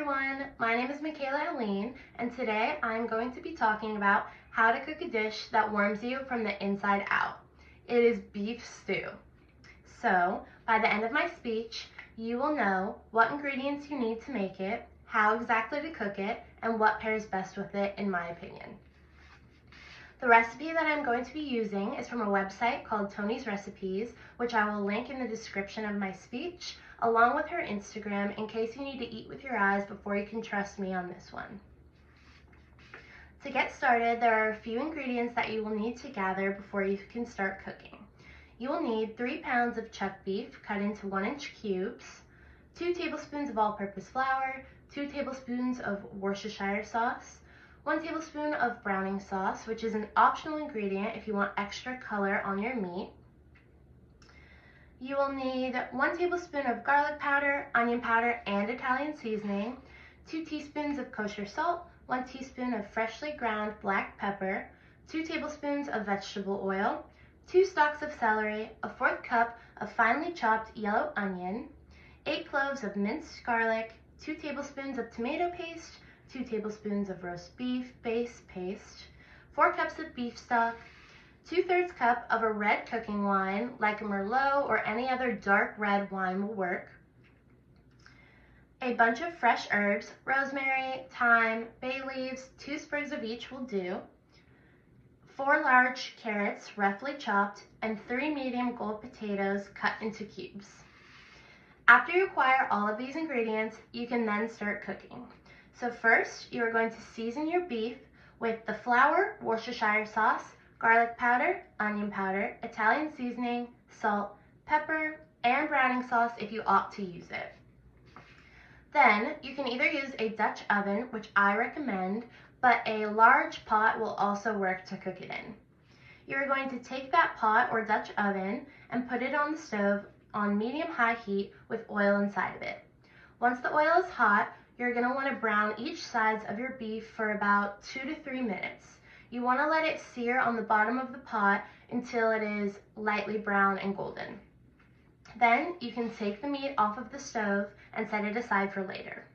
everyone, my name is Michaela Helene, and today I'm going to be talking about how to cook a dish that warms you from the inside out. It is beef stew. So, by the end of my speech, you will know what ingredients you need to make it, how exactly to cook it, and what pairs best with it in my opinion. The recipe that I'm going to be using is from a website called Tony's Recipes, which I will link in the description of my speech, along with her Instagram in case you need to eat with your eyes before you can trust me on this one. To get started, there are a few ingredients that you will need to gather before you can start cooking. You will need 3 pounds of chuck beef cut into 1-inch cubes, 2 tablespoons of all-purpose flour, 2 tablespoons of Worcestershire sauce, 1 tablespoon of browning sauce, which is an optional ingredient if you want extra color on your meat. You will need 1 tablespoon of garlic powder, onion powder, and Italian seasoning, 2 teaspoons of kosher salt, 1 teaspoon of freshly ground black pepper, 2 tablespoons of vegetable oil, 2 stalks of celery, a 1/4 cup of finely chopped yellow onion, 8 cloves of minced garlic, 2 tablespoons of tomato paste, 2 tablespoons of roast beef base paste, 4 cups of beef stock, 2/3 cup of a red cooking wine, like a Merlot or any other dark red wine will work, a bunch of fresh herbs, rosemary, thyme, bay leaves, 2 sprigs of each will do, 4 large carrots roughly chopped, and 3 medium gold potatoes cut into cubes. After you acquire all of these ingredients, you can then start cooking. So first, you are going to season your beef with the flour, Worcestershire sauce, garlic powder, onion powder, Italian seasoning, salt, pepper, and browning sauce if you opt to use it. Then, you can either use a Dutch oven, which I recommend, but a large pot will also work to cook it in. You're going to take that pot or Dutch oven and put it on the stove on medium-high heat with oil inside of it. Once the oil is hot, you're going to want to brown each sides of your beef for about 2 to 3 minutes. You want to let it sear on the bottom of the pot until it is lightly brown and golden. Then you can take the meat off of the stove and set it aside for later.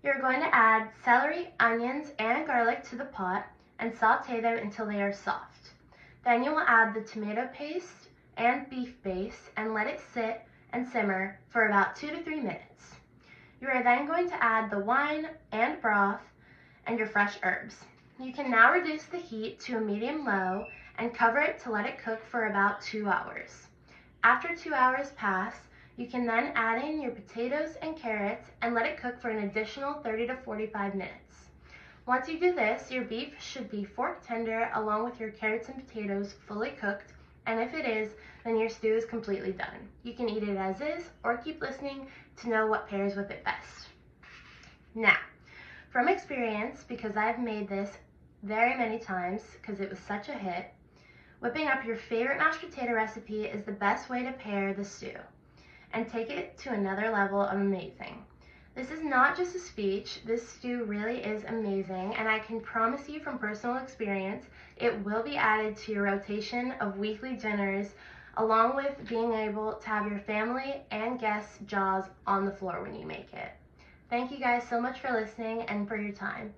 You're going to add celery, onions, and garlic to the pot and saute them until they are soft. Then you will add the tomato paste and beef base and let it sit and simmer for about 2 to 3 minutes. You are then going to add the wine and broth and your fresh herbs. You can now reduce the heat to a medium-low and cover it to let it cook for about 2 hours. After 2 hours pass, you can then add in your potatoes and carrots and let it cook for an additional 30 to 45 minutes. Once you do this, your beef should be fork tender along with your carrots and potatoes fully cooked, and if it is, then your stew is completely done. You can eat it as is or keep listening to know what pairs with it best. Now, from experience, because I've made this very many times because it was such a hit, whipping up your favorite mashed potato recipe is the best way to pair the stew and take it to another level of amazing. This is not just a speech, this stew really is amazing, and I can promise you from personal experience, it will be added to your rotation of weekly dinners, along with being able to have your family and guests' jaws on the floor when you make it. Thank you guys so much for listening and for your time.